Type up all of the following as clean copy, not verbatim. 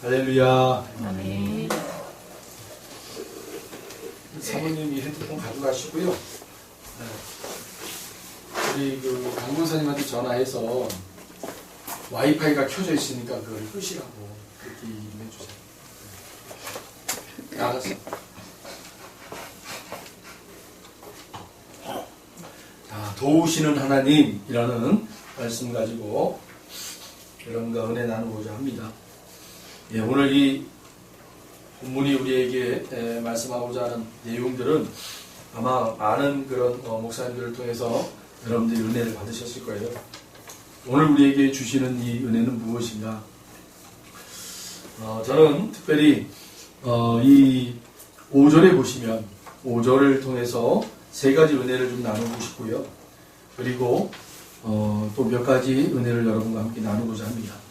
할렐루야. 아멘. 사모님이 핸드폰 가져가시고요. 우리 그 강문사님한테 전화해서 와이파이가 켜져 있으니까 그걸 끄시라고 그렇게 해주세요. 나갔어. 자, 도우시는 하나님이라는 말씀 가지고 여러분과 은혜 나누고자 합니다. 예, 오늘 이 본문이 우리에게 말씀하고자 하는 내용들은 아마 많은 그런 목사님들을 통해서 여러분들이 은혜를 받으셨을 거예요. 오늘 우리에게 주시는 이 은혜는 무엇인가? 저는 특별히 이 5절에 보시면 5절을 통해서 세 가지 은혜를 좀 나누고 싶고요. 그리고 또 몇 가지 은혜를 여러분과 함께 나누고자 합니다.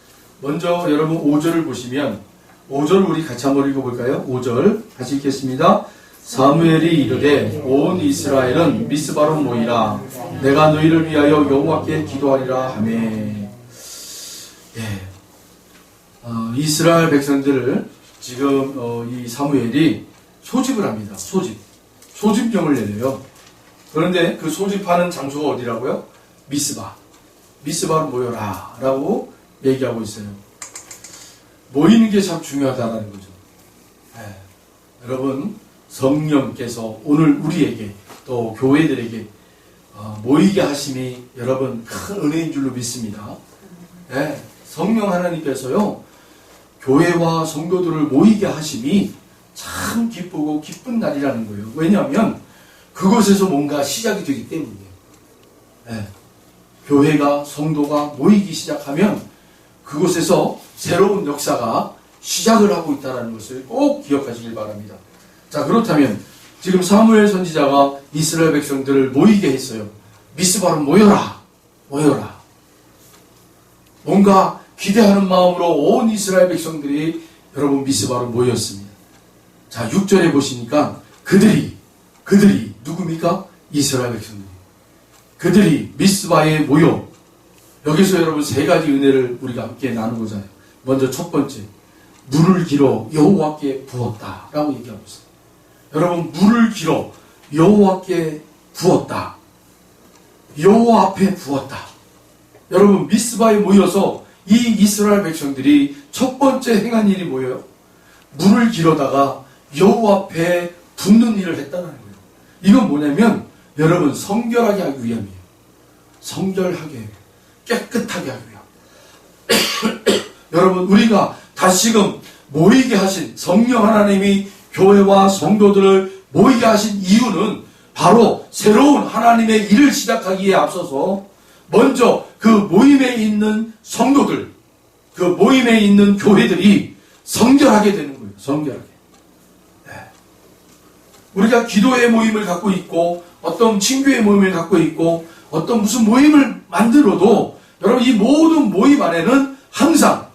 먼저 여러분 5절을 보시면 5절 우리 같이 한번 읽어볼까요? 5절 같이 읽겠습니다. 사무엘이 이르되 온 이스라엘은 미스바로 모이라 내가 너희를 위하여 여호와께 기도하리라 하며. 예. 이스라엘 백성들을 지금 이 사무엘이 소집을 합니다. 소집령을 내려요. 그런데 그 소집하는 장소가 어디라고요? 미스바로 모여라 라고 얘기하고 있어요. 모이는 게 참 중요하다는 거죠. 네. 여러분, 성령께서 오늘 우리에게 또 교회들에게 모이게 하심이 여러분 큰 은혜인 줄로 믿습니다. 네. 성령 하나님께서요 교회와 성도들을 모이게 하심이 참 기쁘고 기쁜 날이라는 거예요. 왜냐하면 그곳에서 뭔가 시작이 되기 때문이에요. 네. 교회가 성도가 모이기 시작하면 그곳에서 새로운 역사가 시작을 하고 있다는 것을 꼭 기억하시길 바랍니다. 자, 그렇다면 지금 사무엘 선지자가 이스라엘 백성들을 모이게 했어요. 미스바로 모여라. 뭔가 기대하는 마음으로 온 이스라엘 백성들이 여러분 미스바로 모였습니다. 자, 6절에 보시니까 그들이 누굽니까? 이스라엘 백성들. 그들이 미스바에 모여 여기서 여러분 세 가지 은혜를 우리가 함께 나누고자 해요. 먼저 첫 번째, 물을 길어 여호와께 부었다 라고 얘기하고 있어요. 여러분, 물을 길어 여호와께 부었다. 여호와 앞에 부었다. 여러분, 미스바에 모여서 이 이스라엘 백성들이 첫 번째 행한 일이 뭐예요? 물을 길어다가 여호와 앞에 붓는 일을 했다는 거예요. 이건 뭐냐면 여러분 성결하게 하기 위함이에요. 성결하게, 깨끗하게 하기 위함. 여러분, 우리가 다시금 모이게 하신 성령 하나님이 교회와 성도들을 모이게 하신 이유는 바로 새로운 하나님의 일을 시작하기에 앞서서 먼저 그 모임에 있는 성도들, 그 모임에 있는 교회들이 성결하게 되는 거예요. 성결하게. 네. 우리가 기도의 모임을 갖고 있고 어떤 친교의 모임을 갖고 있고 어떤 무슨 모임을 만들어도 여러분 이 모든 모임 안에는 항상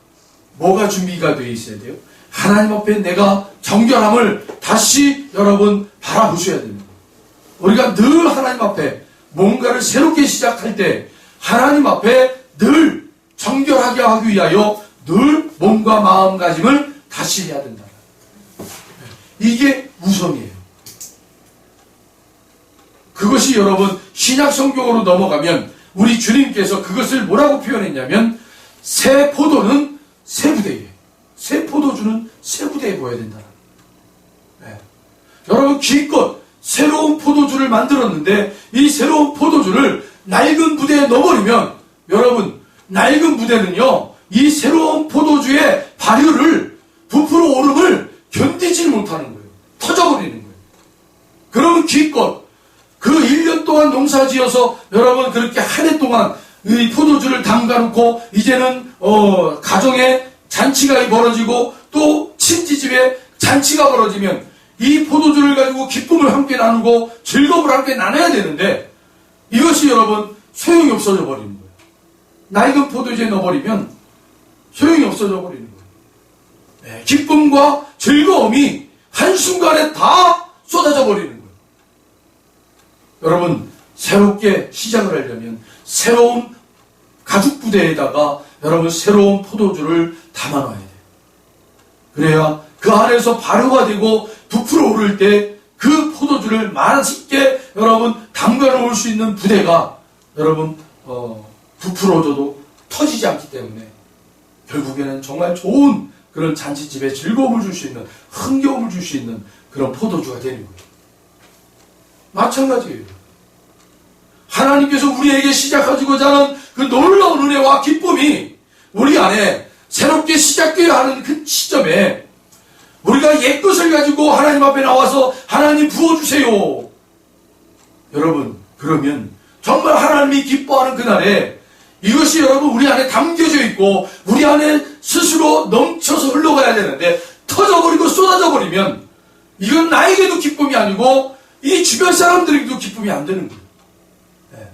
뭐가 준비가 되어 있어야 돼요? 하나님 앞에 내가 정결함을 다시 여러분 바라보셔야 됩니다. 우리가 늘 하나님 앞에 뭔가를 새롭게 시작할 때 하나님 앞에 늘 정결하게 하기 위하여 늘 몸과 마음가짐을 다시 해야 된다. 이게 우선이에요. 그것이 여러분 신약 성경으로 넘어가면 우리 주님께서 그것을 뭐라고 표현했냐면 새 포도는 새 부대에, 새 포도주는 새 부대에 부어야 된다. 네. 여러분 기껏 새로운 포도주를 만들었는데 이 새로운 포도주를 낡은 부대에 넣어버리면 여러분 낡은 부대는요 이 새로운 포도주의 발효를 부풀어 오름을 견디지 못하는 거예요. 터져버리는 거예요. 그러면 기껏 그 1년 동안 농사지어서 여러분 그렇게 한 해 동안 이 포도주를 담가놓고 이제는 가정에 잔치가 벌어지고 또 친지집에 잔치가 벌어지면 이 포도주를 가지고 기쁨을 함께 나누고 즐거움을 함께 나눠야 되는데 이것이 여러분 소용이 없어져 버리는 거예요. 낡은 포도주에 넣어버리면 소용이 없어져 버리는 거예요. 네, 기쁨과 즐거움이 한순간에 다 쏟아져 버리는 거예요. 여러분 새롭게 시작을 하려면 새로운 가죽 부대에다가 여러분 새로운 포도주를 담아놔야 돼요. 그래야 그 안에서 발효가 되고 부풀어 오를 때 그 포도주를 맛있게 여러분 담가 놓을 수 있는 부대가 여러분 부풀어져도 터지지 않기 때문에 결국에는 정말 좋은 그런 잔치집에 즐거움을 줄 수 있는, 흥겨움을 줄 수 있는 그런 포도주가 되는 거예요. 마찬가지예요. 하나님께서 우리에게 시작하시고자 하는 그 놀라운 은혜와 기쁨이 우리 안에 새롭게 시작되어야 하는 그 시점에 우리가 옛것을 가지고 하나님 앞에 나와서 하나님 부어주세요. 여러분, 그러면 정말 하나님이 기뻐하는 그날에 이것이 여러분 우리 안에 담겨져 있고 우리 안에 스스로 넘쳐서 흘러가야 되는데 터져버리고 쏟아져 버리면 이건 나에게도 기쁨이 아니고 이 주변 사람들에게도 기쁨이 안 되는 거예요. 네.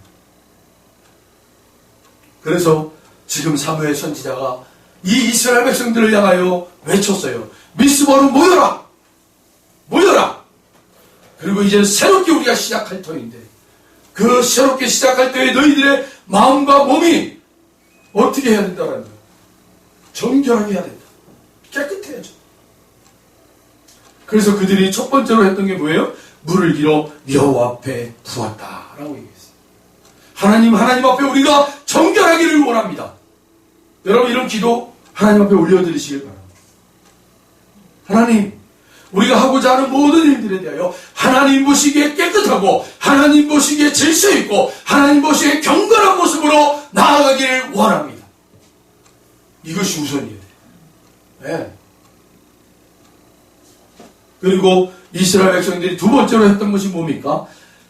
그래서 지금 사무엘 선지자가 이 이스라엘 백성들을 향하여 외쳤어요. 미스바로 모여라! 모여라! 그리고 이제 새롭게 우리가 시작할 터인데 그 새롭게 시작할 때에 너희들의 마음과 몸이 어떻게 해야 된다는 거예요? 정결하게 해야 된다. 깨끗해야죠. 그래서 그들이 첫 번째로 했던 게 뭐예요? 물을 길어 여호와 앞에 부었다라고 얘기했어요. 하나님 앞에 우리가 정결하기를 원합니다. 여러분 이런 기도 하나님 앞에 올려드리시길 바랍니다. 하나님, 우리가 하고자 하는 모든 일들에 대하여 하나님 보시기에 깨끗하고 하나님 보시기에 질서 있고 하나님 보시기에 경건한 모습으로 나아가기를 원합니다. 이것이 우선이에요. 네. 그리고 이스라엘 백성들이 두 번째로 했던 것이 뭡니까?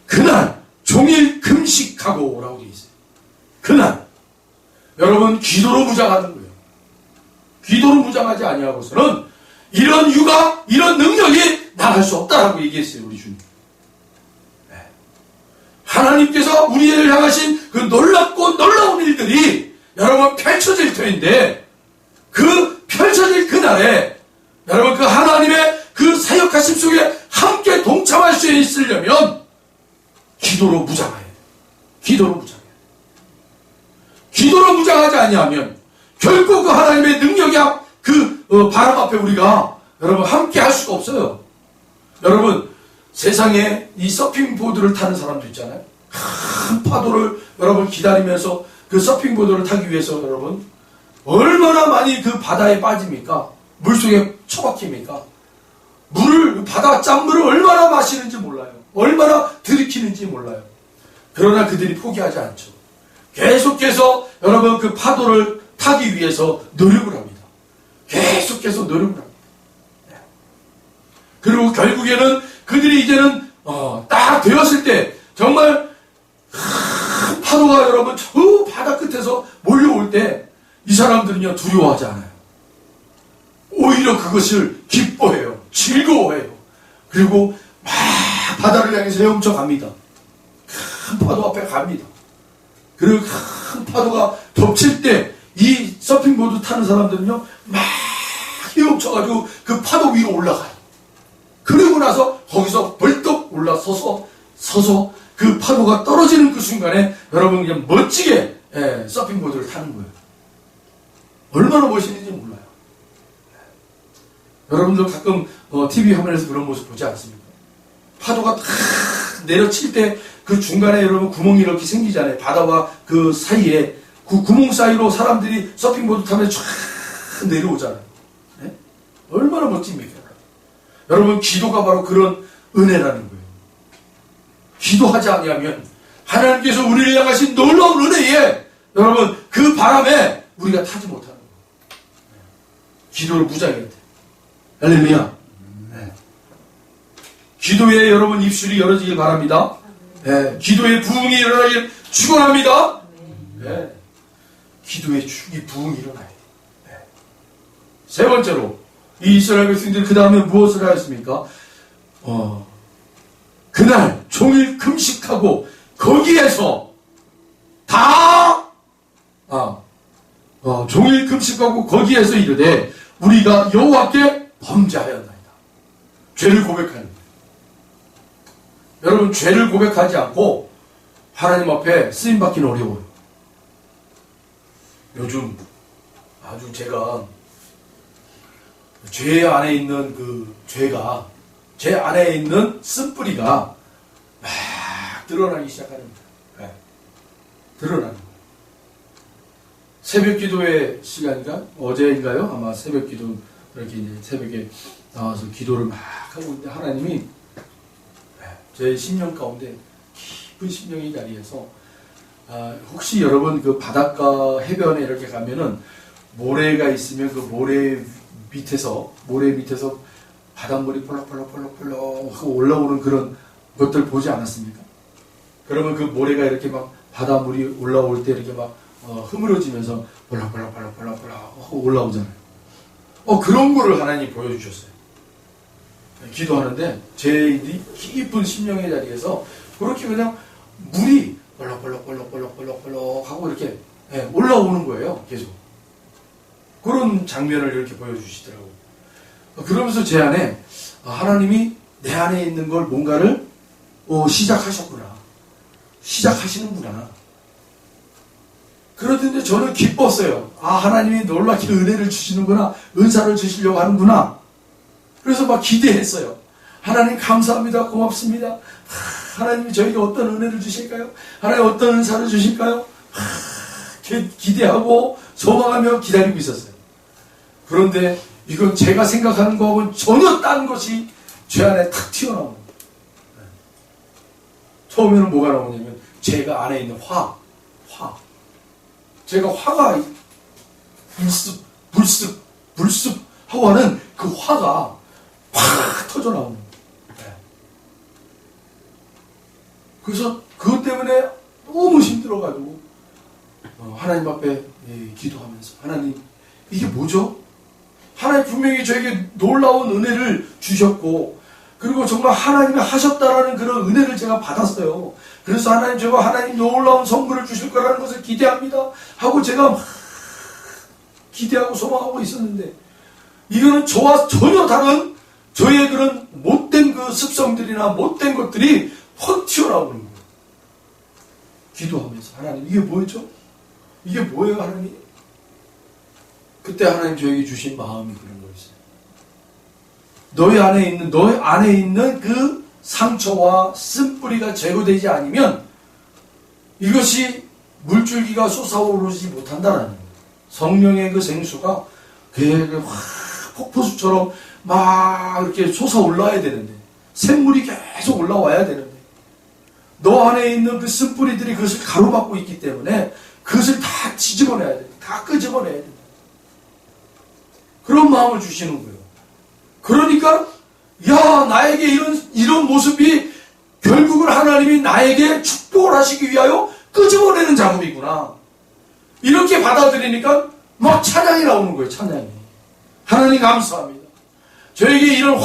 그날 종일 금식하고 라고 되어 있어요. 그날 여러분 기도로 무장하는 거예요. 기도로 무장하지 아니하고서는 이런 육아, 이런 능력이 나갈 수 없다라고 얘기했어요, 우리 주님. 네. 하나님께서 우리를 향하신 그 놀랍고 놀라운 일들이 여러분 펼쳐질 터인데 그 펼쳐질 그날에 여러분 그 하나님의 그 사역하심 속에 함께 동참할 수 있으려면 기도로 무장해야 돼요. 기도로 무장해야 돼요. 기도로 무장하지 아니하면 결코 그 하나님의 능력이 그 바람 앞에 우리가 여러분 함께 할 수가 없어요. 여러분 세상에 이 서핑보드를 타는 사람도 있잖아요. 큰 파도를 여러분 기다리면서 그 서핑보드를 타기 위해서 여러분 얼마나 많이 그 바다에 빠집니까? 물속에 처박힙니까? 바다 짠물을 얼마나 마시는지 몰라요. 얼마나 들이키는지 몰라요. 그러나 그들이 포기하지 않죠. 계속해서 여러분 그 파도를 타기 위해서 노력을 합니다. 계속해서 노력을 합니다. 그리고 결국에는 그들이 이제는 딱 되었을 때 정말 큰 파도가 여러분 저 바다 끝에서 몰려올 때 이 사람들은요 두려워하지 않아요. 오히려 그것을 기뻐해요. 즐거워해요. 그리고 막 바다를 향해서 헤엄쳐 갑니다. 큰 파도 앞에 갑니다. 그리고 큰 파도가 덮칠 때 이 서핑보드 타는 사람들은요 막 헤엄쳐가지고 그 파도 위로 올라가요. 그리고 나서 거기서 벌떡 올라서서 그 파도가 떨어지는 그 순간에 여러분 그냥 멋지게 서핑보드를 타는 거예요. 얼마나 멋있는지 몰라요. 여러분들 가끔 TV 화면에서 그런 모습 보지 않습니까? 파도가 탁 내려칠 때 그 중간에 여러분 구멍이 이렇게 생기잖아요. 바다와 그 사이에 그 구멍 사이로 사람들이 서핑보드 타면 쫙 내려오잖아요. 네? 얼마나 멋집니까? 여러분 기도가 바로 그런 은혜라는 거예요. 기도하지 아니하면 하나님께서 우리를 향하신 놀라운 은혜에 여러분 그 바람에 우리가 타지 못하는 거예요. 기도를 무장해야 돼요. 할렐루야. 네. 기도에 여러분 입술이 열어지길 바랍니다. 네. 기도에 부흥이 일어나길 축원합니다. 네. 기도에 이 부흥이 일어나야 돼요. 네. 세 번째로 이 이스라엘 백성들이 그 다음에 무엇을 하였습니까? 그날 종일 금식하고 거기에서 종일 금식하고 거기에서 이르되 우리가 여호와께 범죄하였나이다. 죄를 고백하는 거예요. 여러분 죄를 고백하지 않고 하나님 앞에 쓰임받기는 어려워요. 요즘 아주 제가 죄 안에 있는 그 죄가, 죄 안에 있는 쓴뿌리가 막 드러나기 시작하는 거예요. 네. 드러나는 거예요. 새벽 기도의 시간인가? 어제인가요? 아마 새벽 기도, 이렇게 이제 새벽에 나와서 기도를 막 하고 있는데 하나님이 제 심령 가운데 깊은 심령의 자리에서 혹시 여러분 그 바닷가 해변에 이렇게 가면은 모래가 있으면 그 모래 밑에서 바닷물이 펄럭펄럭 하고 올라오는 그런 것들 보지 않았습니까? 그러면 그 모래가 이렇게 막 바닷물이 올라올 때 이렇게 막 흐물어지면서 펄럭펄럭 하고 올라오잖아요. 그런 거를 하나님이 보여주셨어요. 기도하는데 제 깊은 심령의 자리에서 그렇게 그냥 물이 벌럭벌럭 하고 이렇게 올라오는 거예요. 계속. 그런 장면을 이렇게 보여주시더라고요. 그러면서 제 안에 하나님이 내 안에 있는 걸 뭔가를 시작하셨구나. 시작하시는구나. 그러던데 저는 기뻤어요. 하나님이 놀랍게 은혜를 주시는구나. 은사를 주시려고 하는구나. 그래서 막 기대했어요. 하나님 감사합니다. 고맙습니다. 하나님이 저에게 어떤 은혜를 주실까요? 하나님 어떤 은사를 주실까요? 기대하고 소망하며 기다리고 있었어요. 그런데 이건 제가 생각하는 거하고는 전혀 딴 것이 제 안에 탁 튀어나옵니다. 처음에는 뭐가 나오냐면 제가 안에 있는 화. 제가 화가 불습 하고 하는 그 화가 확 터져 나오는 거예요. 그래서 그것 때문에 너무 힘들어가지고 하나님 앞에 기도하면서 하나님 이게 뭐죠? 하나님 분명히 저에게 놀라운 은혜를 주셨고 그리고 정말 하나님이 하셨다라는 그런 은혜를 제가 받았어요. 그래서 하나님 제가 하나님 놀라운 선물을 주실 거라는 것을 기대합니다 하고 제가 막 기대하고 소망하고 있었는데 이거는 저와 전혀 다른 저의 그런 못된 그 습성들이나 못된 것들이 확 튀어나오는 거예요. 기도하면서 하나님 이게 뭐죠? 이게 뭐예요 하나님? 그때 하나님 저에게 주신 마음이 그런 거였어요. 너희 안에 있는 그 상처와 쓴뿌리가 제거되지 않으면 이것이 물줄기가 솟아오르지 못한다는 거예요. 성령의 그 생수가 확 폭포수처럼 막 이렇게 솟아올라야 되는데 샘물이 계속 올라와야 되는데 너 안에 있는 그 쓴뿌리들이 그것을 가로막고 있기 때문에 그것을 다 뒤집어내야 돼. 다 끄집어내야 돼. 그런 마음을 주시는 거예요. 그러니까 나에게 이런 모습이 결국은 하나님이 나에게 축복을 하시기 위하여 끄집어내는 작업이구나. 이렇게 받아들이니까 막 찬양이 나오는 거예요. 찬양이. 하나님 감사합니다. 저에게 이런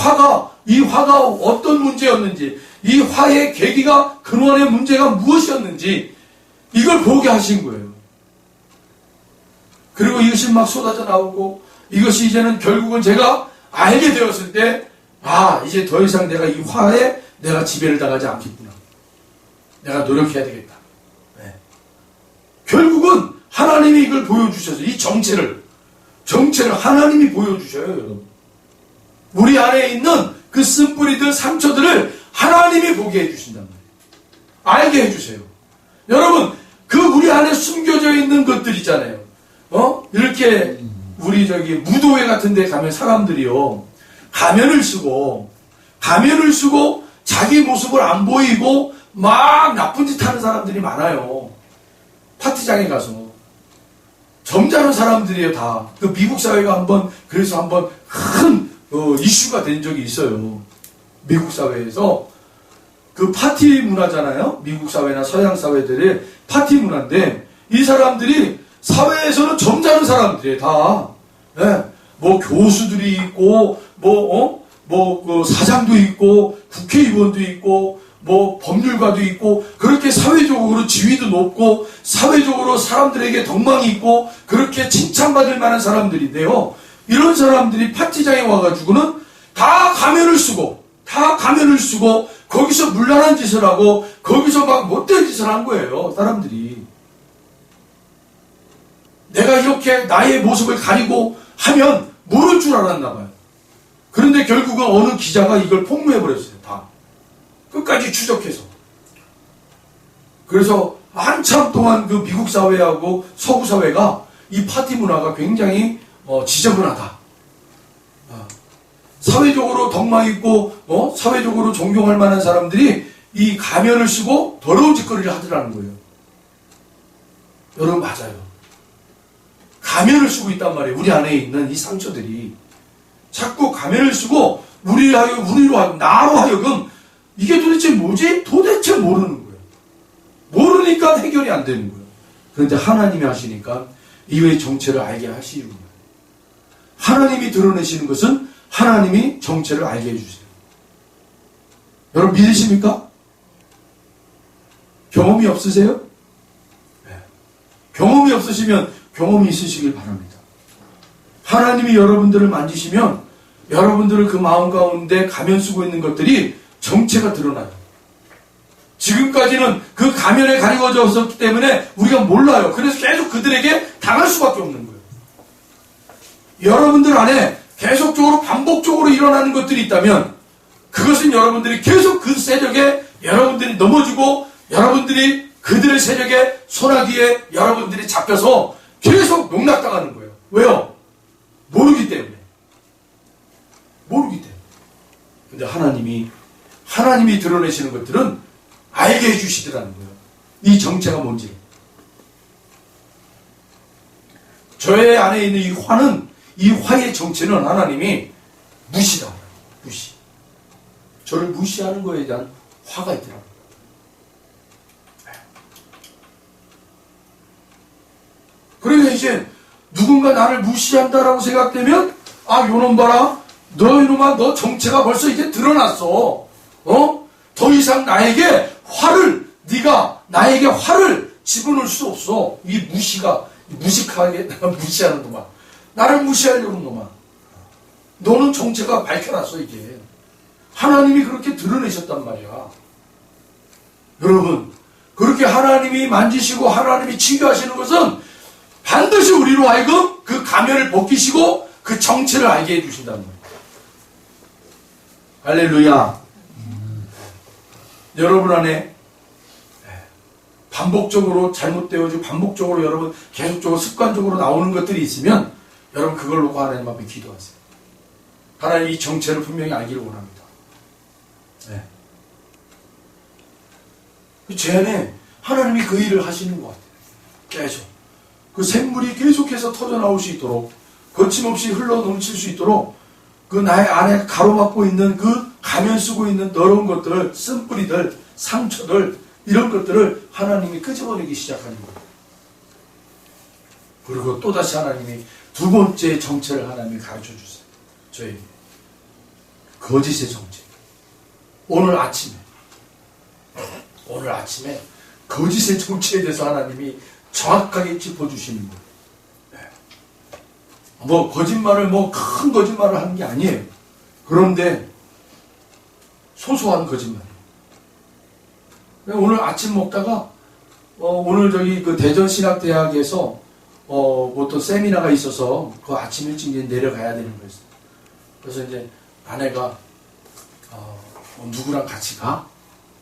이 화가 어떤 문제였는지 이 화의 계기가 근원의 문제가 무엇이었는지 이걸 보게 하신 거예요. 그리고 이것이 막 쏟아져 나오고 이것이 이제는 결국은 제가 알게 되었을 때 이제 더 이상 내가 이 화에 내가 지배를 당하지 않겠구나. 내가 노력해야 되겠다. 네. 결국은 하나님이 이걸 보여주셔서 이 정체를 하나님이 보여주셔요. 여러분. 우리 안에 있는 그 쓴뿌리들 상처들을 하나님이 보게 해주신단 말이에요. 알게 해주세요. 여러분 우리 안에 숨겨져 있는 것들 있잖아요. 이렇게 우리 무도회 같은 데 가면 사람들이요 가면을 쓰고 자기 모습을 안 보이고 막 나쁜 짓 하는 사람들이 많아요. 파티장에 가서 점잖은 사람들이에요. 다 그 미국 사회가 그래서 한번 큰 이슈가 된 적이 있어요. 미국 사회에서 그 파티 문화잖아요. 미국 사회나 서양 사회들의 파티 문화인데 이 사람들이 사회에서는 점잖은 사람들이에요. 다. 네. 뭐 교수들이 있고 그 사장도 있고 국회의원도 있고 뭐 법률가도 있고 그렇게 사회적으로 지위도 높고 사회적으로 사람들에게 덕망이 있고 그렇게 칭찬받을 만한 사람들인데요. 이런 사람들이 파티장에 와가지고는 다 가면을 쓰고 거기서 문란한 짓을 하고 거기서 막 못된 짓을 한 거예요. 사람들이. 내가 이렇게 나의 모습을 가리고 하면 모를 줄 알았나 봐요. 그런데 결국은 어느 기자가 이걸 폭로해버렸어요. 다. 끝까지 추적해서. 그래서 한참 동안 그 미국 사회하고 서구 사회가 이 파티 문화가 굉장히 지저분하다. 사회적으로 덕망 있고 사회적으로 존경할 만한 사람들이 이 가면을 쓰고 더러운 짓거리를 하더라는 거예요. 여러분 맞아요. 가면을 쓰고 있단 말이에요. 우리 안에 있는 이 상처들이 자꾸 가면을 쓰고 나로 하여금 이게 도대체 뭐지? 도대체 모르는 거예요. 모르니까 해결이 안 되는 거예요. 그런데 하나님이 하시니까 이외의 정체를 알게 하시는 거예요. 하나님이 드러내시는 것은 하나님이 정체를 알게 해주세요. 여러분 믿으십니까? 경험이 없으세요? 네. 경험이 없으시면 경험이 있으시길 바랍니다. 하나님이 여러분들을 만지시면 여러분들을 그 마음 가운데 가면 쓰고 있는 것들이 정체가 드러나요. 지금까지는 그 가면에 가리워졌기 때문에 우리가 몰라요. 그래서 계속 그들에게 당할 수밖에 없는 거예요. 여러분들 안에 계속적으로 반복적으로 일어나는 것들이 있다면 그것은 여러분들이 계속 그 세력에 여러분들이 넘어지고 여러분들이 그들의 세력에 소나기에 여러분들이 잡혀서 계속 농락당하는 거예요. 왜요? 모르기 때문에. 모르기 때문에. 근데 하나님이 드러내시는 것들은 알게 해주시더라는 거예요. 이 정체가 뭔지. 저의 안에 있는 이 화의 정체는 하나님이 무시다. 무시. 저를 무시하는 거에 대한 화가 있더라고요. 그러니까 이제 누군가 나를 무시한다라고 생각되면 요놈 봐라. 너 이놈아 너 정체가 벌써 이제 드러났어. 더 이상 나에게 네가 나에게 화를 집어넣을 수 없어. 이 무식하게 무시하는 놈아. 나를 무시하려는 놈아. 너는 정체가 밝혀놨어 이제. 하나님이 그렇게 드러내셨단 말이야. 여러분 그렇게 하나님이 만지시고 하나님이 치유하시는 것은 반드시 우리로 하여금 그 가면을 벗기시고 그 정체를 알게 해주신다는 거예요. 할렐루야. 여러분 안에 반복적으로 잘못되어지고 반복적으로 여러분 계속적으로 습관적으로 나오는 것들이 있으면 여러분 그걸 놓고 하나님 앞에 기도하세요. 하나님 이 정체를 분명히 알기를 원합니다. 네. 제 안에 하나님이 그 일을 하시는 것 같아요. 계속. 그 샘물이 계속해서 터져나올 수 있도록 거침없이 흘러 넘칠 수 있도록 그 나의 안에 가로막고 있는 그 가면 쓰고 있는 더러운 것들을 쓴뿌리들, 상처들 이런 것들을 하나님이 끄집어내기 시작하는 거예요. 그리고 또다시 하나님이 두 번째 정체를 하나님이 가르쳐 주세요. 저에게. 거짓의 정체. 오늘 아침에 거짓의 정체에 대해서 하나님이 정확하게 짚어주시는 거예요. 거짓말을 큰 거짓말을 하는 게 아니에요. 그런데 소소한 거짓말이에요. 오늘 아침 먹다가 오늘 저기 그 대전신학대학에서 어떤 세미나가 있어서 그 아침 일찍 내려가야 되는 거였어요. 그래서 이제 아내가 누구랑 같이 가?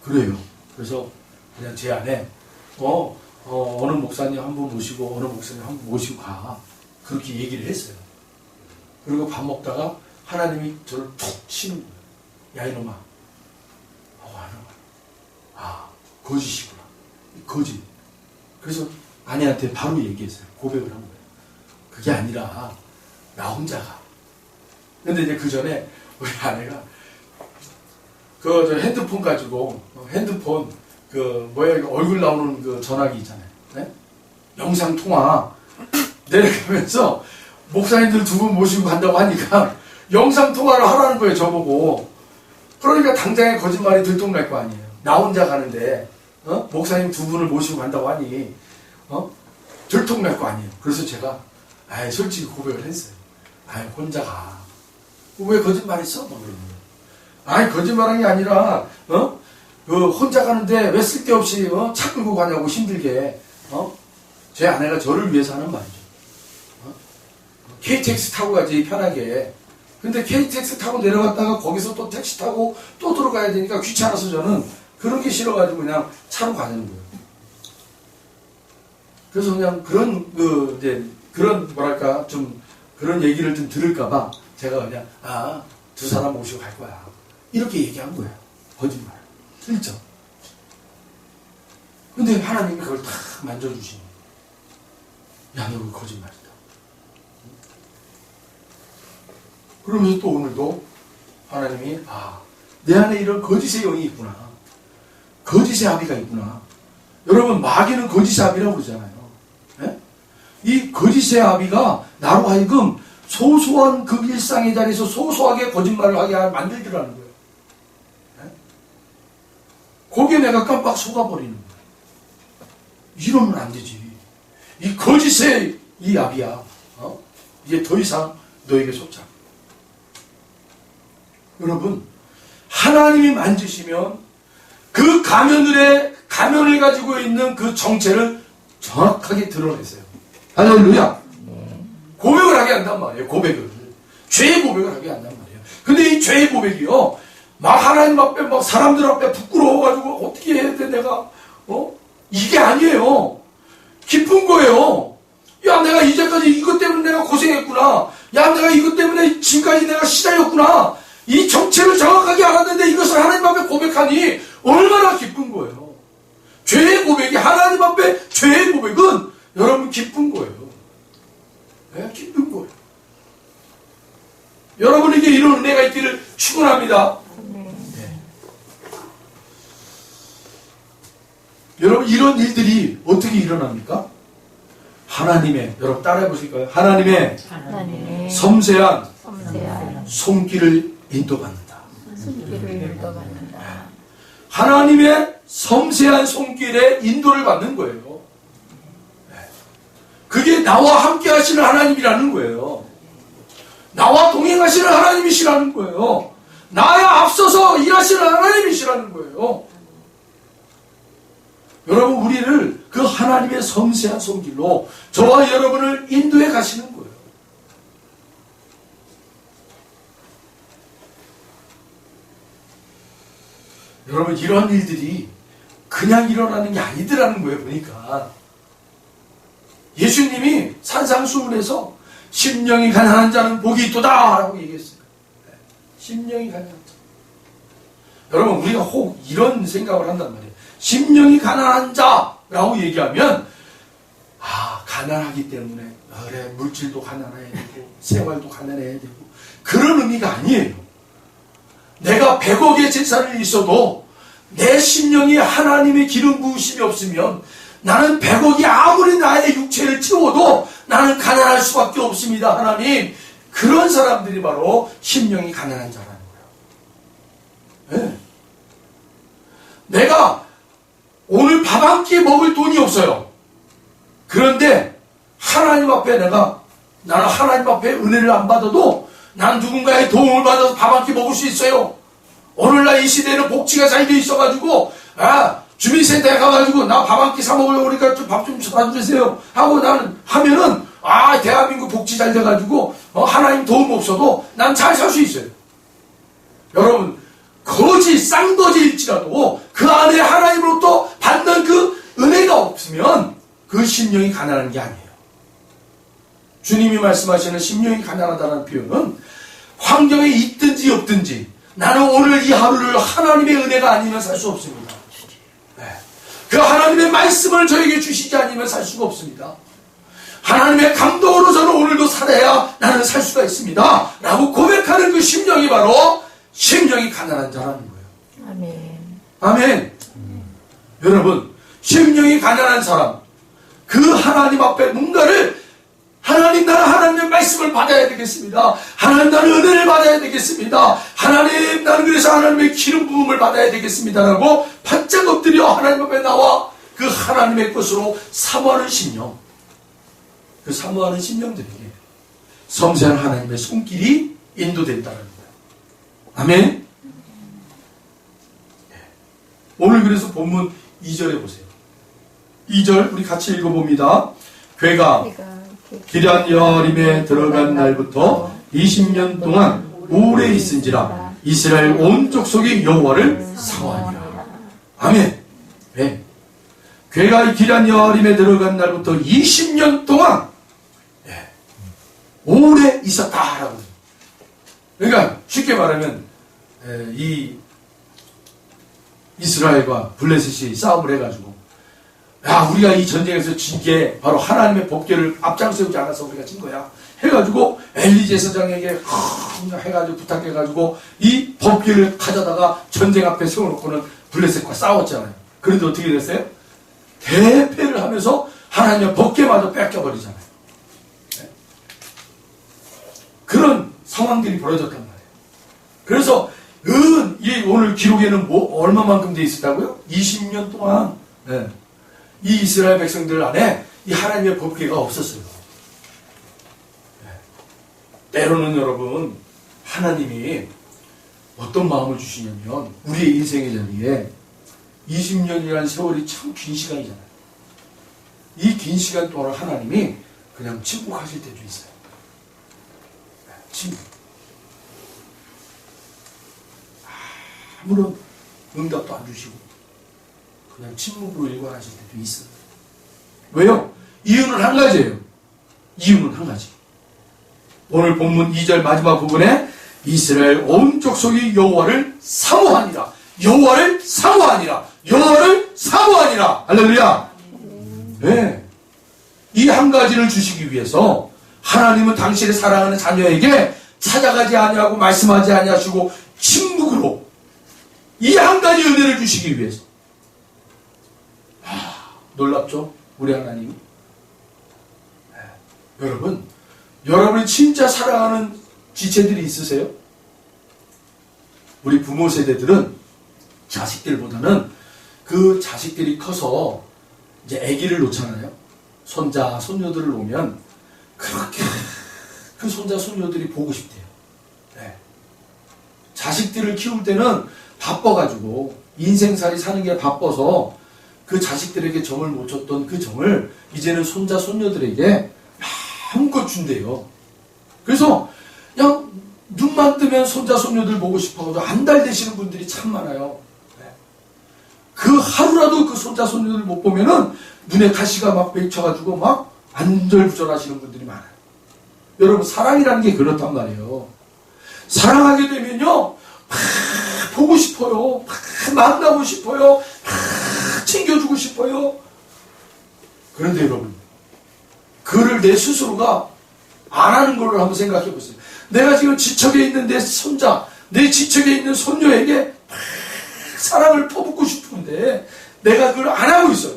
그래요. 그래서 그냥 제 안에 어느 목사님 한 분 모시고 어느 목사님 한 분 모시고 가. 그렇게 얘기를 했어요. 그리고 밥 먹다가 하나님이 저를 툭 치는 거예요. 야 이놈아. 거짓이구나. 거짓. 그래서 아내한테 바로 얘기했어요. 고백을 한 거예요. 그게 아니라 나 혼자 가. 근데 이제 그 전에 우리 아내가 저 핸드폰 가지고 핸드폰 얼굴 나오는 그 전화기 있잖아요. 네? 영상 통화 내려가면서 목사님들 두 분 모시고 간다고 하니까 영상 통화를 하라는 거예요. 저보고. 그러니까 당장에 거짓말이 들통날 거 아니에요. 나 혼자 가는데 목사님 두 분을 모시고 간다고 하니 들통날 거 아니에요. 그래서 제가 솔직히 고백을 했어요. 혼자 가. 왜 거짓말했어? 막 그러는 거예요. 거짓말한 게 아니라 혼자 가는데 왜 쓸데없이 차 끌고 가냐고 힘들게. 제 아내가 저를 위해서 하는 말이죠. KTX 타고 가지 편하게. 근데 KTX 타고 내려갔다가 거기서 또 택시 타고 또 들어가야 되니까 귀찮아서 저는 그런 게 싫어가지고 그냥 차로 가는 거예요. 그래서 그냥 그런 뭐랄까 좀 그런 얘기를 좀 들을까봐 제가 그냥 두 사람 모시고 갈 거야 이렇게 얘기한 거예요. 거짓말. 진짜. 근데 하나님이 그걸 다 만져주시니 야, 너 그거 거짓말이다. 그러면서 또 오늘도 하나님이 내 안에 이런 거짓의 영이 있구나. 거짓의 아비가 있구나. 여러분 마귀는 거짓의 아비라고 그러잖아요. 네? 이 거짓의 아비가 나로 하여금 소소한 그 일상의 자리에서 소소하게 거짓말을 하게 만들기라는 거예요. 네? 거기에 내가 깜빡 속아버리는 거예요. 이러면 안 되지. 이 거짓의 이 아비야. 이제 더 이상 너에게 속지 않아. 여러분, 하나님이 만지시면 그 가면을 가지고 있는 그 정체를 정확하게 드러내세요. 할렐루야. 고백을 하게 한단 말이에요. 고백을. 죄의 고백을 하게 한단 말이에요. 근데 이 죄의 고백이요. 막 하나님 앞에 막 사람들 앞에 부끄러워가지고 어떻게 해야 돼 내가. 이게 아니에요. 기쁜 거예요. 야, 내가 이제까지 이것 때문에 내가 고생했구나. 야, 내가 이것 때문에 지금까지 내가 시달렸구나. 이 정체를 정확하게 알았는데 이것을 하나님 앞에 고백하니 얼마나 기쁜 거예요. 죄의 고백이 하나님 앞에 죄의 고백은 여러분 기쁜 거예요. 네, 기쁜 거예요. 여러분에게 이런 은혜가 있기를 축원합니다. 네. 여러분 이런 일들이 어떻게 일어납니까? 하나님의 여러분 따라해 보실까요? 하나님의 섬세한 손길을 인도받는다. 하나님의 섬세한 손길에 인도를 받는 거예요. 그게 나와 함께 하시는 하나님이라는 거예요. 나와 동행하시는 하나님이시라는 거예요. 나야 앞서서 일하시는 하나님이시라는 거예요. 여러분 우리를 그 하나님의 섬세한 손길로 저와 여러분을 인도해 가시는 거예요. 여러분 이런 일들이 그냥 일어나는 게 아니더라는 거예요. 보니까 예수님이 산상수훈에서 심령이 가난한 자는 복이 있도다 라고 얘기했어요. 심령이 가난한 자. 여러분 우리가 혹 이런 생각을 한단 말이에요. 심령이 가난한 자라고 얘기하면 가난하기 때문에 그래 물질도 가난해야 되고 생활도 가난해야 되고 그런 의미가 아니에요. 내가 100억의 재산이 있어도 내 심령이 하나님의 기름 부으심이 없으면 나는 100억이 아무리 나의 육체를 채워도 나는 가난할 수밖에 없습니다. 하나님, 그런 사람들이 바로 심령이 가난한 자라는 거예요. 네. 내가 오늘 밥 한 끼 먹을 돈이 없어요. 그런데 하나님 앞에 나는 하나님 앞에 은혜를 안 받아도 난 누군가의 도움을 받아서 밥 한 끼 먹을 수 있어요. 오늘날 이 시대는 복지가 잘 돼 있어가지고 주민센터에 가가지고 나 밥 한 끼 사 먹으려고 그러니까 좀 밥 좀 사주세요 하고 나는 하면은 대한민국 복지 잘 돼가지고 하나님 도움 없어도 난 잘 살 수 있어요. 여러분 거지 쌍거지일지라도 그 안에 하나님으로부터 받는 그 은혜가 없으면 그 심령이 가난한 게 아니에요. 주님이 말씀하시는 심령이 가난하다는 표현은 환경에 있든지 없든지 나는 오늘 이 하루를 하나님의 은혜가 아니면 살 수 없습니다. 네. 그 하나님의 말씀을 저에게 주시지 않으면 살 수가 없습니다. 하나님의 감동으로 저는 오늘도 살아야 나는 살 수가 있습니다. 라고 고백하는 그 심령이 바로 심령이 가난한 자라는 거예요. 아멘. 아멘. 여러분 심령이 가난한 사람 그 하나님 앞에 뭔가를 하나님 나는 하나님의 말씀을 받아야 되겠습니다. 하나님 나는 은혜를 받아야 되겠습니다. 하나님 나는 그래서 하나님의 기름 부음을 받아야 되겠습니다. 라고 바짝 엎드려 하나님 앞에 나와 그 하나님의 것으로 사모하는 심령 그 사모하는 심령들에게 섬세한 하나님의 손길이 인도된다는 거예요. 아멘. 오늘 그래서 본문 2절에 보세요. 2절 우리 같이 읽어봅니다. 괴가 기럇 여림에 들어간 날부터 20년 동안 오래 있은지라 이스라엘 온 족속이 여호와를 사모하니라. 아멘. 네. 괴가 기럇 여아림에 들어간 날부터 20년 동안 오래 있었다라고. 그러니까 쉽게 말하면 이 이스라엘과 블레셋이 싸움을 해가지고, 야, 우리가 이 전쟁에서 진 게 바로 하나님의 법궤를 앞장세우지 않아서 우리가 진 거야 해가지고 엘리 제사장에게 해가지고 부탁해가지고 이 법궤를 가져다가 전쟁 앞에 세워놓고는 블레셋과 싸웠잖아요. 그런데 어떻게 됐어요? 대패를 하면서 하나님의 법궤마저 뺏겨버리잖아요. 네? 그런 상황들이 벌어졌단 말이에요. 그래서 오늘 기록에는 얼마만큼 돼 있었다고요? 20년 동안 네. 이 이스라엘 백성들 안에 이 하나님의 법궤가 없었어요. 네. 때로는 여러분, 하나님이 어떤 마음을 주시냐면 우리의 인생의 자리에 20년이라는 세월이 참 긴 시간이잖아요. 이 긴 시간 동안 하나님이 그냥 침묵하실 때도 있어요. 네. 침묵. 아무런 응답도 안 주시고 그냥 침묵으로 일관하실 때도 있어요. 왜요? 이유는 한 가지예요. 이유는 한 가지. 오늘 본문 2절 마지막 부분에 이스라엘 온 족속이 여호와를 사모하니라. 여호와를 사모하니라. 여호와를 사모하니라. 할렐루야. 네. 이 한 가지를 주시기 위해서 하나님은 당신의 사랑하는 자녀에게 찾아가지 아니하고 말씀하지 아니하시고 침묵으로 이 한 가지 은혜를 주시기 위해서. 놀랍죠? 우리 하나님. 네. 여러분이 진짜 사랑하는 지체들이 있으세요? 우리 부모 세대들은 자식들보다는 그 자식들이 커서 이제 아기를 놓잖아요. 손자, 손녀들을 놓으면 그렇게 그 손자, 손녀들이 보고 싶대요. 네. 자식들을 키울 때는 바빠가지고 인생살이 사는 게 바빠서 그 자식들에게 정을 못 줬던 그 정을 이제는 손자, 손녀들에게 마음껏 준대요. 그래서 그냥 눈만 뜨면 손자, 손녀들 보고 싶어서 안달되시는 분들이 참 많아요. 그 하루라도 그 손자, 손녀들 못 보면은 눈에 가시가 막 맺혀가지고 막 안절부절하시는 분들이 많아요. 여러분, 사랑이라는 게 그렇단 말이에요. 사랑하게 되면요, 보고 싶어요. 만나고 싶어요. 챙겨주고 싶어요. 그런데 여러분, 그를 내 스스로가 안 하는 걸로 한번 생각해 보세요. 내가 지금 지척에 있는 내 손자, 내 지척에 있는 손녀에게 사랑을 퍼붓고 싶은데 내가 그걸 안 하고 있어요.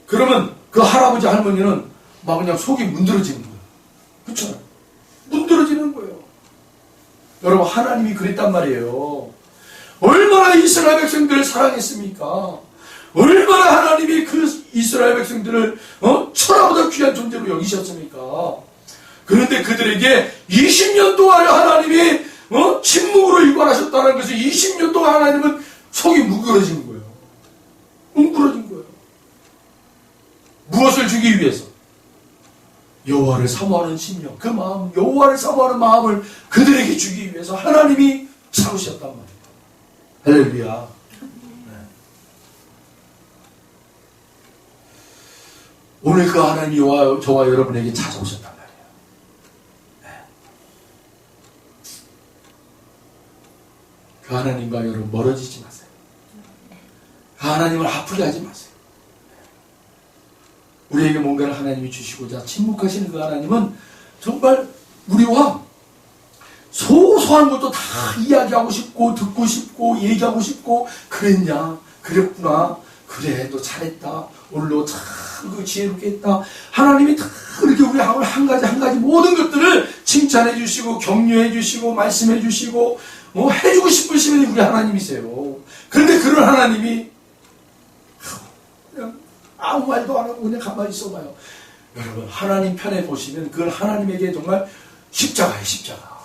그러면 그 할아버지 할머니는 막 그냥 속이 문드러지는 거예요. 그렇죠? 문드러지는 거예요. 여러분, 하나님이 그랬단 말이에요. 얼마나 이스라엘 백성들을 사랑했습니까? 얼마나 하나님이 그 이스라엘 백성들을 천하보다 귀한 존재로 여기셨습니까? 그런데 그들에게 20년 동안 하나님이 침묵으로 일관하셨다는 것은 20년 동안 하나님은 속이 뭉그러진 거예요. 뭉그러진 거예요. 무엇을 주기 위해서? 여호와를 사모하는 심령, 그 마음, 여호와를 사모하는 마음을 그들에게 주기 위해서 하나님이 참으셨단 말이에요. 할렐루야. 네. 오늘 그 하나님이 저와 여러분에게 찾아오셨단 말이에요. 네. 그 하나님과 여러분 멀어지지 마세요. 그 하나님을 아프게 하지 마세요. 우리에게 뭔가를 하나님이 주시고자 침묵하시는 그 하나님은 정말 우리와 소소한 것도 다 이야기하고 싶고 듣고 싶고 얘기하고 싶고, 그랬냐, 그랬구나, 그래, 너 잘했다, 오늘 너 참 그 지혜롭게 했다. 하나님이 다 그렇게 우리 한 가지 모든 것들을 칭찬해 주시고 격려해 주시고 말씀해 주시고 해주고 싶으시면 우리 하나님이세요. 그런데 그런 하나님이 그냥 아무 말도 안 하고 그냥 가만히 있어봐요. 여러분, 하나님 편에 보시면 그건 하나님에게 정말 십자가예요. 십자가.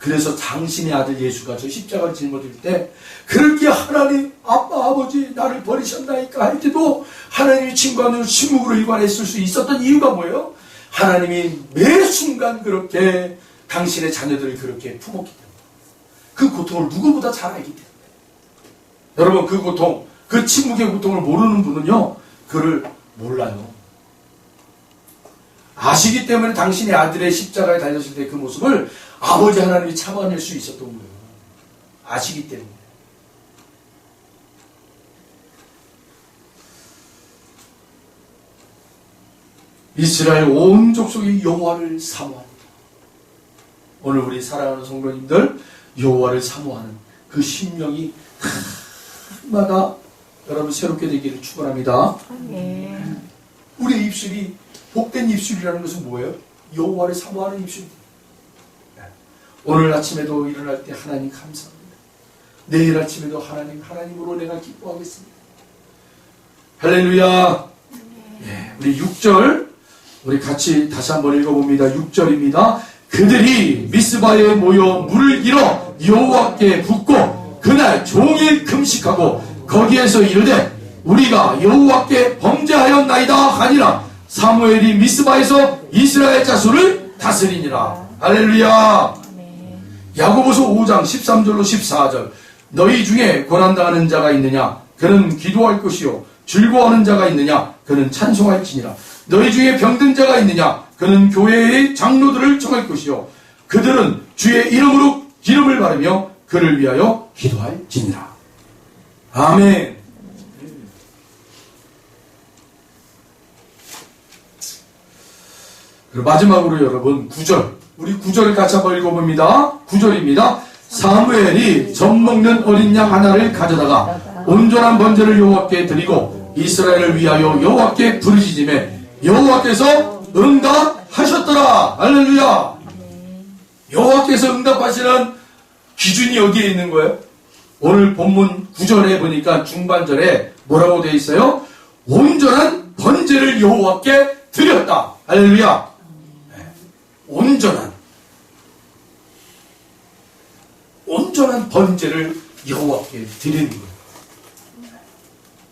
그래서 당신의 아들 예수가 저 십자가를 짊어질 때 그렇게 하나님 아빠 아버지 나를 버리셨나이까 할 때도 하나님이 친구하는 침묵으로 일관했을 수 있었던 이유가 뭐예요? 하나님이 매 순간 그렇게 당신의 자녀들을 그렇게 품었기 때문에 그 고통을 누구보다 잘 알기 때문에 여러분 그 고통 그 침묵의 고통을 모르는 분은요 그를 몰라요. 아시기 때문에 당신의 아들의 십자가에 달렸을 때 그 모습을 아버지 하나님이 참아낼 수 있었던 거예요. 아시기 때문에. 이스라엘 온 족속이 여호와를 사모합니다. 오늘 우리 사랑하는 성도님들 여호와를 사모하는 그 심령이 날마다 여러분 새롭게 되기를 축원합니다. 우리의 입술이 복된 입술이라는 것은 뭐예요? 여호와를 사모하는 입술입니다. 오늘 아침에도 일어날 때 하나님 감사합니다. 내일 아침에도 하나님으로 내가 기뻐하겠습니다. 할렐루야. 우리 6절 우리 같이 다시 한번 읽어봅니다. 6절입니다. 그들이 미스바에 모여 물을 일어 여호와께 붓고 그날 종일 금식하고 거기에서 이르되 우리가 여호와께 범죄하였나이다 하니라. 사무엘이 미스바에서 이스라엘 자손을 다스리니라. 할렐루야. 야고보서 5장 13절로 14절 너희 중에 고난당하는 자가 있느냐 그는 기도할 것이요 즐거워하는 자가 있느냐 그는 찬송할지니라. 너희 중에 병든 자가 있느냐 그는 교회의 장로들을 청할 것이요 그들은 주의 이름으로 기름을 바르며 그를 위하여 기도할지니라. 아멘. 그리고 마지막으로 여러분 9절 우리 9절을 같이 한번 읽어봅니다. 9절입니다. 사무엘이 젖먹는 어린 양 하나를 가져다가 온전한 번제를 여호와께 드리고 이스라엘을 위하여 여호와께 부르짖음에 여호와께서 응답하셨더라. 할렐루야. 여호와께서 응답하시는 기준이 여기에 있는 거예요. 오늘 본문 9절에 보니까 중반절에 뭐라고 되어 있어요? 온전한 번제를 여호와께 드렸다. 할렐루야. 온전한 번제를 여호와께 드리는 거예요.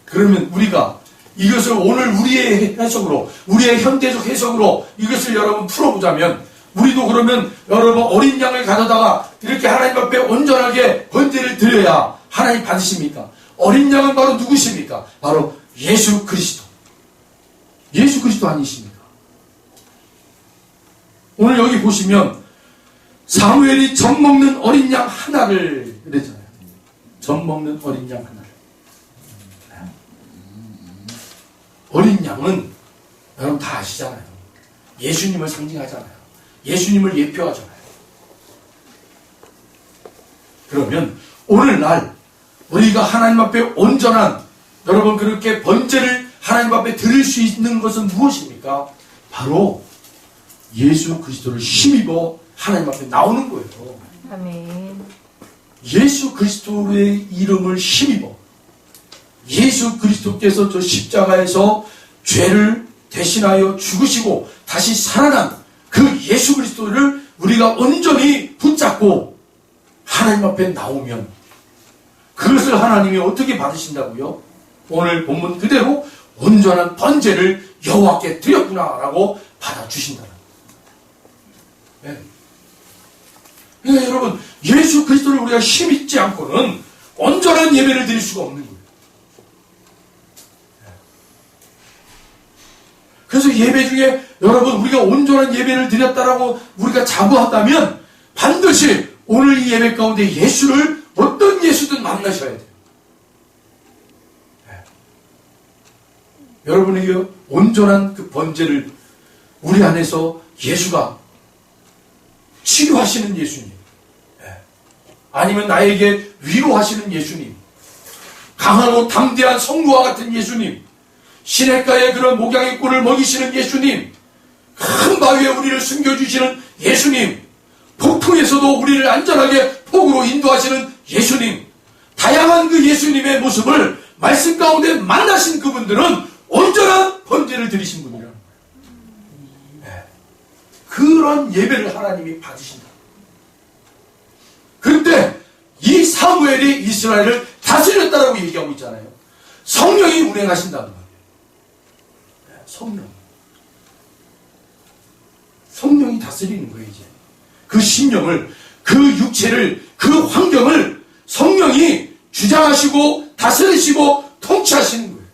그러면 우리가 이것을 오늘 우리의 해석으로 우리의 현대적 해석으로 이것을 여러분 풀어보자면 우리도 그러면 여러분 어린 양을 가져다가 이렇게 하나님 앞에 온전하게 번제를 드려야 하나님 받으십니까? 어린 양은 바로 누구십니까? 바로 예수 그리스도. 예수 그리스도 아니십니까? 오늘 여기 보시면 사무엘이 젖먹는 어린 양 하나를 그랬잖아요. 젖먹는 어린 양 하나를. 어린 양은 여러분 다 아시잖아요. 예수님을 상징하잖아요. 예수님을 예표하잖아요. 그러면 오늘날 우리가 하나님 앞에 온전한 여러분 그렇게 번제를 하나님 앞에 드릴 수 있는 것은 무엇입니까? 바로 예수 그리스도를 힘입어 하나님 앞에 나오는 거예요. 아멘. 예수 그리스도의 이름을 힘입어 예수 그리스도께서 저 십자가에서 죄를 대신하여 죽으시고 다시 살아난 그 예수 그리스도를 우리가 온전히 붙잡고 하나님 앞에 나오면 그것을 하나님이 어떻게 받으신다고요? 오늘 본문 그대로 온전한 번제를 여호와께 드렸구나라고 받아주신다는 거예요. 그러니까 여러분 예수 그리스도를 우리가 힘입지 않고는 온전한 예배를 드릴 수가 없는 거예요. 그래서 예배 중에 여러분 우리가 온전한 예배를 드렸다라고 우리가 자부한다면 반드시 오늘 이 예배 가운데 예수를 어떤 예수든 만나셔야 돼요. 여러분에게 온전한 그 번제를 우리 안에서 예수가 치료하시는 예수님, 아니면 나에게 위로하시는 예수님, 강하고 담대한 성부와 같은 예수님, 시냇가에 그런 목양의 꿀을 먹이시는 예수님, 큰 바위에 우리를 숨겨주시는 예수님, 폭풍에서도 우리를 안전하게 폭으로 인도하시는 예수님, 다양한 그 예수님의 모습을 말씀 가운데 만나신 그분들은 온전한 번제를 드리신 분이라는 거예요. 그런 예배를 하나님이 받으신다. 사무엘이 이스라엘을 다스렸다라고 얘기하고 있잖아요. 성령이 운행하신다는 거예요. 성령이 다스리는 거예요. 이제 그 심령을, 그 육체를, 그 환경을 성령이 주장하시고 다스리시고 통치하시는 거예요.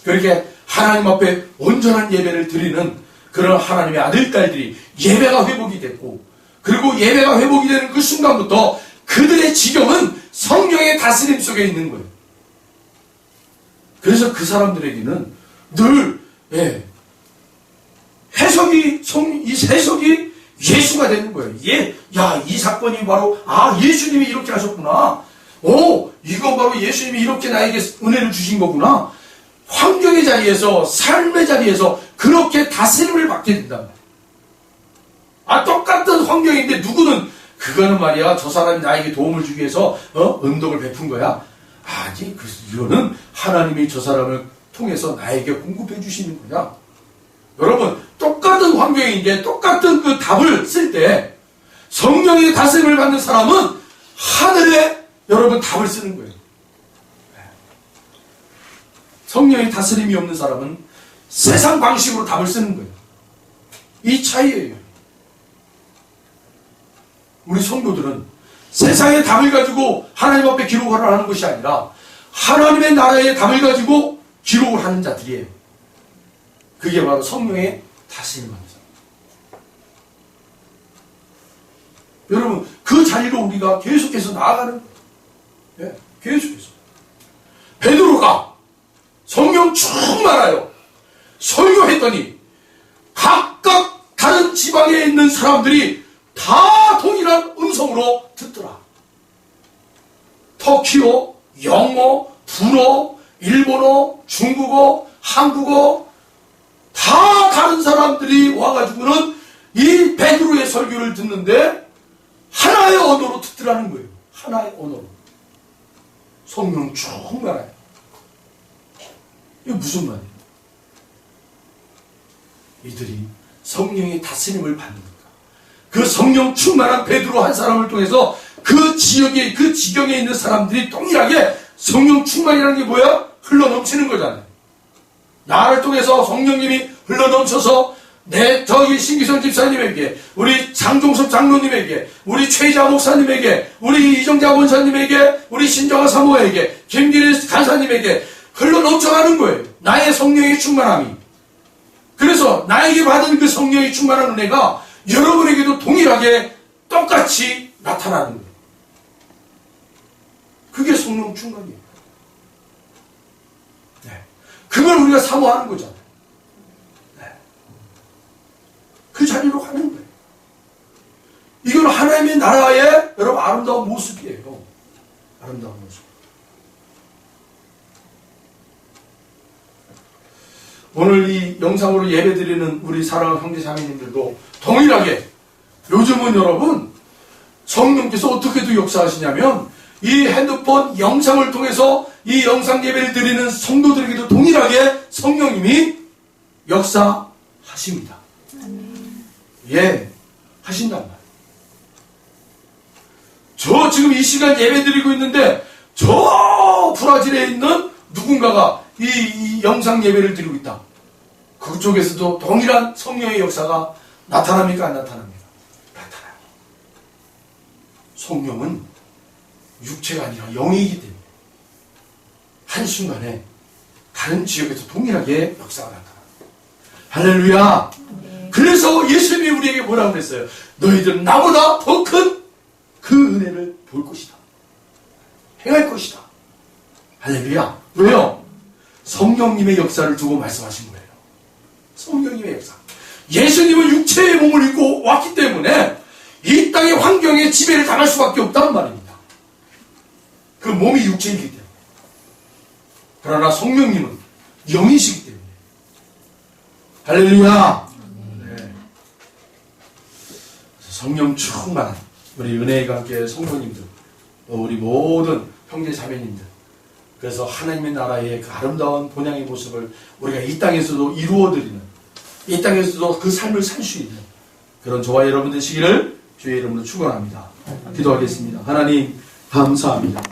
그렇게 하나님 앞에 온전한 예배를 드리는 그런 하나님의 아들딸들이 예배가 회복이 됐고, 그리고 예배가 회복이 되는 그 순간부터 그들의 지경은 성령의 다스림 속에 있는 거예요. 그래서 그 사람들에게는 늘 이 해석이 예수가 되는 거예요. 이 사건이 바로 예수님이 이렇게 하셨구나. 이건 바로 예수님이 이렇게 나에게 은혜를 주신 거구나. 환경의 자리에서, 삶의 자리에서 그렇게 다스림을 받게 된다. 똑같은 환경인데 누구는 그거는 말이야, 저 사람이 나에게 도움을 주기 위해서 은덕을 베푼 거야. 아니, 이거는 하나님이 저 사람을 통해서 나에게 공급해 주시는 거야. 여러분, 똑같은 환경인데 똑같은 그 답을 쓸 때 성령의 다스림을 받는 사람은 하늘에 여러분 답을 쓰는 거예요. 성령의 다스림이 없는 사람은 세상 방식으로 답을 쓰는 거예요. 이 차이예요. 우리 성도들은 세상의 답을 가지고 하나님 앞에 기록을 하는 것이 아니라 하나님의 나라의 답을 가지고 기록을 하는 자들이에요. 그게 바로 성령의 다스림을 받는 사람. 여러분, 그 자리로 우리가 계속해서 나아가는 거예요. 계속해서. 베드로가 성령 충만하여 설교했더니 각각 다른 지방에 있는 사람들이 다 동일한 음성으로 듣더라. 터키어, 영어, 불어, 일본어, 중국어, 한국어 다 다른 사람들이 와가지고는 이 베드로의 설교를 듣는데 하나의 언어로 듣더라는 거예요. 하나의 언어로. 성령 충만하여. 이게 무슨 말이에요? 이들이 성령의 다스림을 받는 거예요. 그 성령 충만한 베드로 한 사람을 통해서 그 지역에, 그 지경에 있는 사람들이 동일하게 성령 충만이라는 게 뭐야? 흘러넘치는 거잖아요. 나를 통해서 성령님이 흘러넘쳐서 저기 신기성 집사님에게, 우리 장종섭 장로님에게, 우리 최자 목사님에게, 우리 이정자 원사님에게, 우리 신정아 사모에게, 김기리 간사님에게 흘러넘쳐가는 거예요. 나의 성령의 충만함이. 그래서 나에게 받은 그 성령의 충만한 은혜가 여러분에게도 동일하게 똑같이 나타나는 거예요. 그게 성령 충만이에요. 그걸 우리가 사모하는 거잖아요. 그 자리로 가는 거예요. 이건 하나님의 나라의 여러분 아름다운 모습이에요. 아름다운 모습. 오늘 이 영상으로 예배드리는 우리 사랑하는 형제 자매님들도 동일하게 요즘은 여러분 성령께서 어떻게도 역사하시냐면 이 핸드폰 영상을 통해서 이 영상 예배를 드리는 성도들에게도 동일하게 성령님이 역사하십니다. 하신단 말이에요. 저 지금 이 시간 예배 드리고 있는데 저 브라질에 있는 누군가가 이 영상 예배를 드리고 있다. 그쪽에서도 동일한 성령의 역사가 나타납니까? 안 나타납니까? 나타나요. 성령은 육체가 아니라 영이기 때문에 한순간에 다른 지역에서 동일하게 역사가 나타납니다. 할렐루야. 그래서 예수님이 우리에게 뭐라고 그랬어요? 너희들은 나보다 더 큰 그 은혜를 볼 것이다. 행할 것이다. 할렐루야. 왜요? 성령님의 역사를 두고 말씀하신 거예요. 성령님의 역사. 예수님은 육체의 몸을 입고 왔기 때문에 이 땅의 환경에 지배를 당할 수밖에 없다는 말입니다. 그 몸이 육체이기 때문에. 그러나 성령님은 영이시기 때문에. 할렐루야. 네. 성령 충만한 우리 은혜의 관계 성도님들, 우리 모든 형제 자매님들, 그래서 하나님의 나라의 그 아름다운 본향의 모습을 우리가 이 땅에서도 이루어드리는, 이 땅에서도 그 삶을 살 수 있는 그런 저와 여러분 되시기를 주의 이름으로 축원합니다. 기도하겠습니다. 하나님 감사합니다.